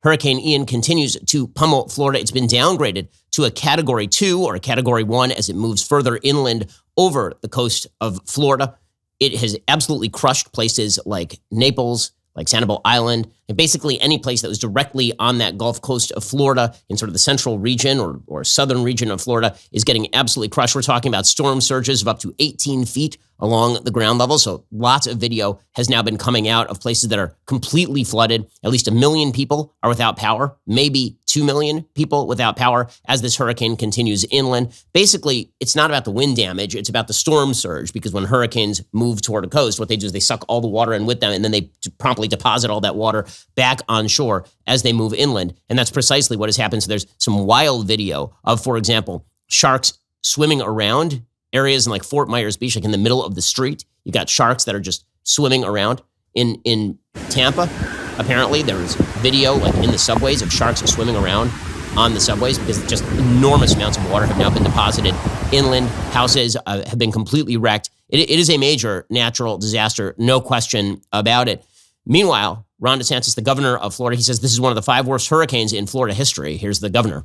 Hurricane Ian continues to pummel Florida. It's been downgraded to a Category 2 or a Category 1 as it moves further inland over the coast of Florida. It has absolutely crushed places like Naples, like Sanibel Island, and basically any place that was directly on that Gulf Coast of Florida in sort of the central region or southern region of Florida is getting absolutely crushed. We're talking about storm surges of up to 18 feet along the ground level. So lots of video has now been coming out of places that are completely flooded. At least 1 million people are without power, maybe 2 million people without power as this hurricane continues inland. Basically, it's not about the wind damage. It's about the storm surge, because when hurricanes move toward a coast, what they do is they suck all the water in with them, and then they promptly deposit all that water back on shore as they move inland. And that's precisely what has happened. So there's some wild video of, for example, sharks swimming around areas in like Fort Myers Beach, like in the middle of the street. You've got sharks that are just swimming around in Tampa. Apparently there's video like in the subways of sharks swimming around on the subways because just enormous amounts of water have now been deposited inland. Houses have been completely wrecked. It is a major natural disaster, no question about it. Meanwhile, Ron DeSantis, the governor of Florida, he says this is one of the 5 worst hurricanes in Florida history. Here's the governor.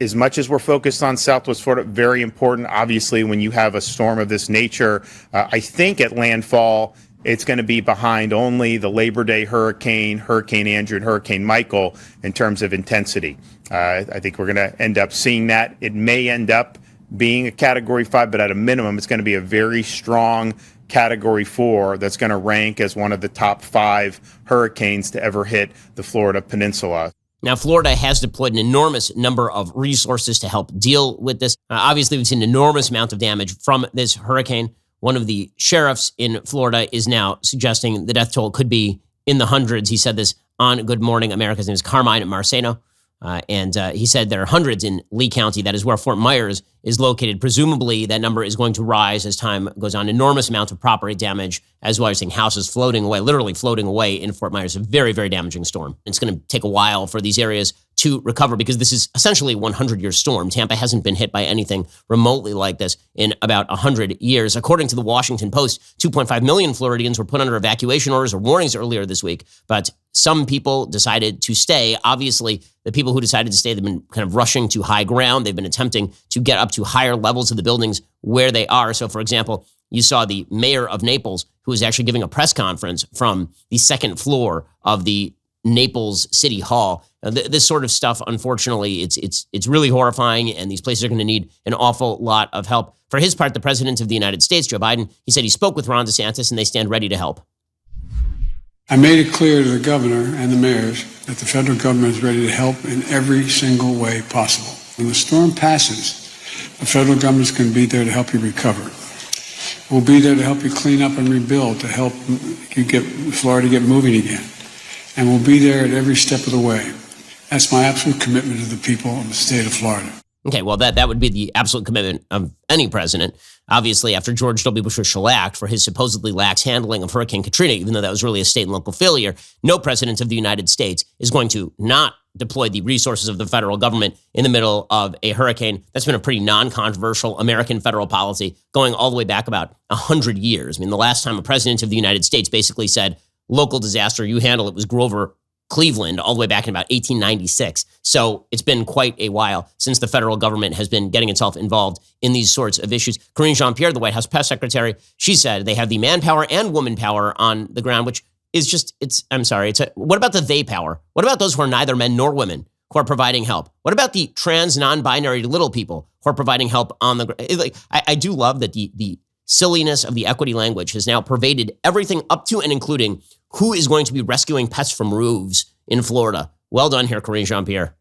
As much as we're focused on Southwest Florida, very important, obviously, when you have a storm of this nature. I think at landfall, it's going to be behind only the Labor Day hurricane, Hurricane Andrew, and Hurricane Michael in terms of intensity. I think we're going to end up seeing that. It may end up being a Category 5, but at a minimum, it's going to be a very strong Category 4 that's going to rank as one of the top 5 hurricanes to ever hit the Florida Peninsula. Now, Florida has deployed an enormous number of resources to help deal with this. Obviously, we've seen an enormous amount of damage from this hurricane. One of the sheriffs in Florida is now suggesting the death toll could be in the hundreds. He said this on Good Morning America. His name is Carmine Marceno. And he said there are hundreds in Lee County. That is where Fort Myers is located. Presumably, that number is going to rise as time goes on. Enormous amounts of property damage, as well as seeing houses floating away, literally floating away in Fort Myers. A very, very damaging storm. It's going to take a while for these areas to recover because this is essentially a 100-year storm. Tampa hasn't been hit by anything remotely like this in about 100 years. According to the Washington Post, 2.5 million Floridians were put under evacuation orders or warnings earlier this week, but some people decided to stay. Obviously, the people who decided to stay, they've been kind of rushing to high ground. They've been attempting to get up to higher levels of the buildings where they are. So, for example, you saw the mayor of Naples, who was actually giving a press conference from the second floor of the Naples City Hall. This sort of stuff, unfortunately, it's really horrifying, and these places are going to need an awful lot of help. For his part, the president of the United States, Joe Biden, he said he spoke with Ron DeSantis, and they stand ready to help. I made it clear to the governor and the mayors that the federal government is ready to help in every single way possible. When the storm passes, the federal government is going to be there to help you recover. We'll be there to help you clean up and rebuild, to help you get Florida get moving again. And we'll be there at every step of the way. That's my absolute commitment to the people of the state of Florida. Okay, well, that would be the absolute commitment of any president. Obviously, after George W. Bush was shellacked for his supposedly lax handling of Hurricane Katrina, even though that was really a state and local failure, no president of the United States is going to not deploy the resources of the federal government in the middle of a hurricane. That's been a pretty non-controversial American federal policy going all the way back about 100 years. I mean, the last time a president of the United States basically said, local disaster, you handle it, was Grover Cleveland all the way back in about 1896. So it's been quite a while since the federal government has been getting itself involved in these sorts of issues. Karine Jean-Pierre, the White House press secretary, she said they have the manpower and woman power on the ground, which is just, what about the they power? What about those who are neither men nor women who are providing help? What about the trans, non-binary little people who are providing help on the ground? I do love that the silliness of the equity language has now pervaded everything up to and including who is going to be rescuing pets from roofs in Florida. Well done here, Karine Jean-Pierre.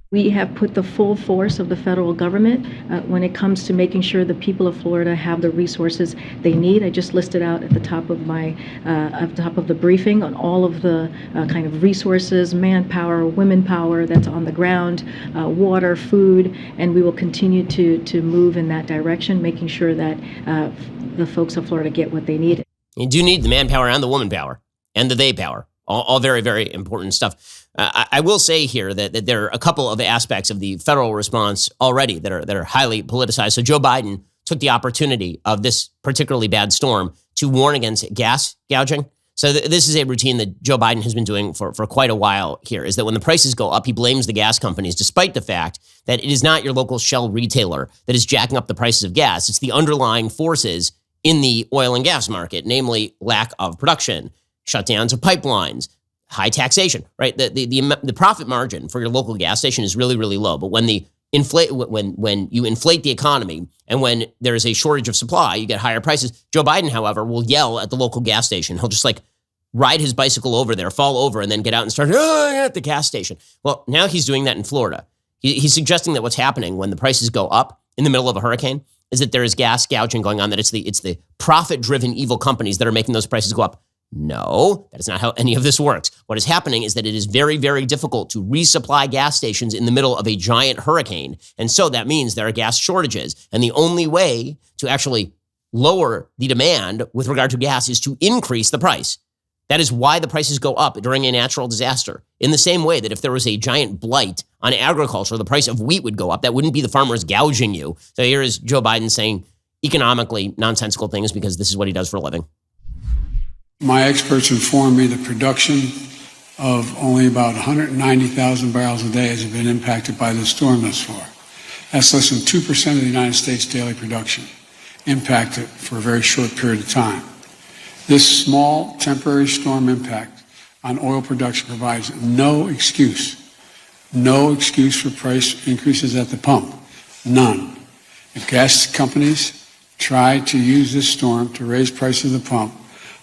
We have put the full force of the federal government when it comes to making sure the people of Florida have the resources they need. I just listed out at the top of the briefing on all of the kind of resources, manpower, women power that's on the ground, water, food, and we will continue to move in that direction, making sure that the folks of Florida get what they need. You do need the manpower and the woman power and the they power. All very, very important stuff. I will say here that there are a couple of aspects of the federal response already that are highly politicized. So Joe Biden took the opportunity of this particularly bad storm to warn against gas gouging. So this is a routine that Joe Biden has been doing for quite a while here, is that when the prices go up, he blames the gas companies, despite the fact that it is not your local Shell retailer that is jacking up the prices of gas. It's the underlying forces in the oil and gas market, namely lack of production, shutdowns of pipelines, high taxation, right? The profit margin for your local gas station is really, really low. But when when you inflate the economy and when there is a shortage of supply, you get higher prices. Joe Biden, however, will yell at the local gas station. He'll just ride his bicycle over there, fall over, and then get out and start at the gas station. Well, now he's doing that in Florida. He's suggesting that what's happening when the prices go up in the middle of a hurricane is that there is gas gouging going on, that it's the profit-driven evil companies that are making those prices go up. No, that is not how any of this works. What is happening is that it is very, very difficult to resupply gas stations in the middle of a giant hurricane. And so that means there are gas shortages. And the only way to actually lower the demand with regard to gas is to increase the price. That is why the prices go up during a natural disaster. In the same way that if there was a giant blight on agriculture, the price of wheat would go up. That wouldn't be the farmers gouging you. So here is Joe Biden saying economically nonsensical things because this is what he does for a living. My experts informed me the production of only about 190,000 barrels a day has been impacted by this storm thus far. That's less than 2% of the United States daily production impacted for a very short period of time. This small temporary storm impact on oil production provides no excuse for price increases at the pump, none. If gas companies try to use this storm to raise prices at the pump,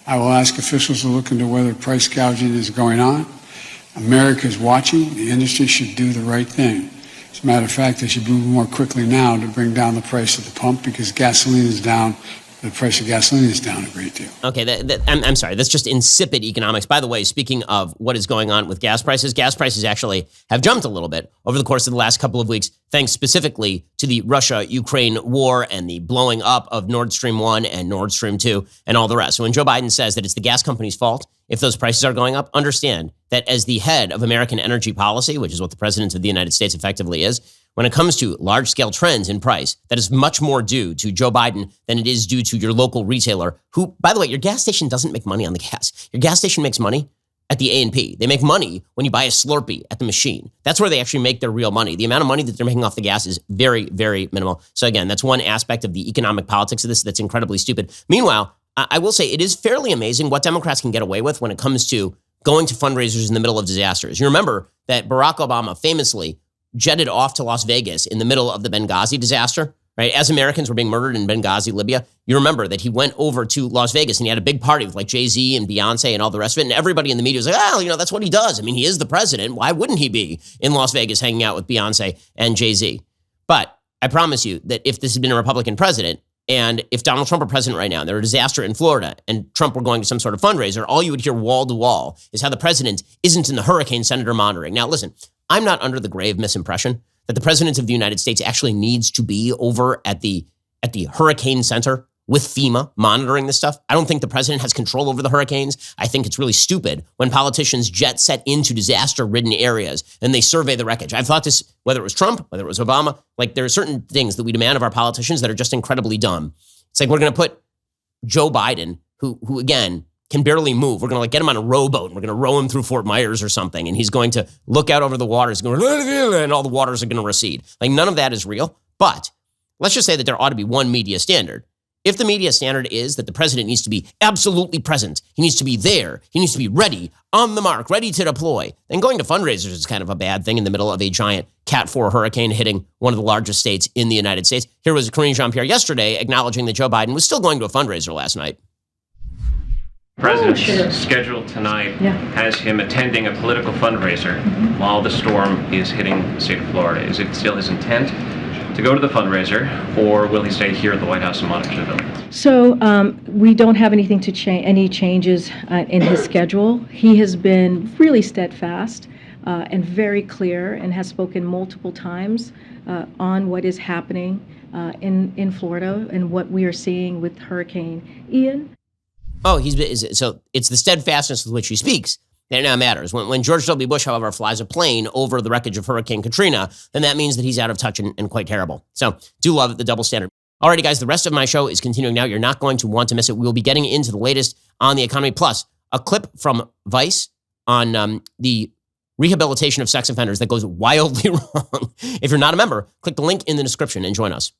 I will ask officials to look into whether price gouging is going on. America is watching. The industry should do the right thing. As a matter of fact, they should move more quickly now to bring down the price at the pump because gasoline is down. The price of gasoline is down a great deal. Okay, I'm sorry. That's just insipid economics. By the way, speaking of what is going on with gas prices actually have jumped a little bit over the course of the last couple of weeks, thanks specifically to the Russia-Ukraine war and the blowing up of Nord Stream 1 and Nord Stream 2 and all the rest. So when Joe Biden says that it's the gas company's fault if those prices are going up, understand that as the head of American energy policy, which is what the president of the United States effectively is, when it comes to large-scale trends in price, that is much more due to Joe Biden than it is due to your local retailer who, by the way, your gas station doesn't make money on the gas. Your gas station makes money at the A&P. They make money when you buy a Slurpee at the machine. That's where they actually make their real money. The amount of money that they're making off the gas is very, very minimal. So again, that's one aspect of the economic politics of this that's incredibly stupid. Meanwhile, I will say it is fairly amazing what Democrats can get away with when it comes to going to fundraisers in the middle of disasters. You remember that Barack Obama famously jetted off to Las Vegas in the middle of the Benghazi disaster, right? As Americans were being murdered in Benghazi, Libya, you remember that he went over to Las Vegas and he had a big party with Jay-Z and Beyonce and all the rest of it. And everybody in the media was like, oh, that's what he does. I mean, he is the president. Why wouldn't he be in Las Vegas hanging out with Beyonce and Jay-Z? But I promise you that if this had been a Republican president, and if Donald Trump were president right now, and there were a disaster in Florida, and Trump were going to some sort of fundraiser, all you would hear wall to wall is how the president isn't in the hurricane center monitoring. Now, listen, I'm not under the grave misimpression that the president of the United States actually needs to be over at the hurricane center with FEMA monitoring this stuff. I don't think the president has control over the hurricanes. I think it's really stupid when politicians jet set into disaster-ridden areas and they survey the wreckage. I've thought this, whether it was Trump, whether it was Obama, there are certain things that we demand of our politicians that are just incredibly dumb. It's like we're going to put Joe Biden, who again, can barely move. We're going to get him on a rowboat and we're going to row him through Fort Myers or something. And he's going to look out over the waters and all the waters are going to recede. None of that is real. But let's just say that there ought to be one media standard. If the media standard is that the president needs to be absolutely present, he needs to be there, he needs to be ready, on the mark, ready to deploy, then going to fundraisers is kind of a bad thing in the middle of a giant Cat 4 hurricane hitting one of the largest states in the United States. Here was Karine Jean-Pierre yesterday acknowledging that Joe Biden was still going to a fundraiser last night. President's schedule tonight has him attending a political fundraiser while the storm is hitting the state of Florida. Is it still his intent to go to the fundraiser, or will he stay here at the White House and monitor the building? So we don't have anything to any changes in his schedule. He has been really steadfast and very clear and has spoken multiple times on what is happening in Florida and what we are seeing with Hurricane Ian. Oh, so it's the steadfastness with which he speaks that now matters. When George W. Bush, however, flies a plane over the wreckage of Hurricane Katrina, then that means that he's out of touch and quite terrible. So do love the double standard. Alrighty, guys, the rest of my show is continuing now. You're not going to want to miss it. We will be getting into the latest on the economy. Plus, a clip from Vice on the rehabilitation of sex offenders that goes wildly wrong. If you're not a member, click the link in the description and join us.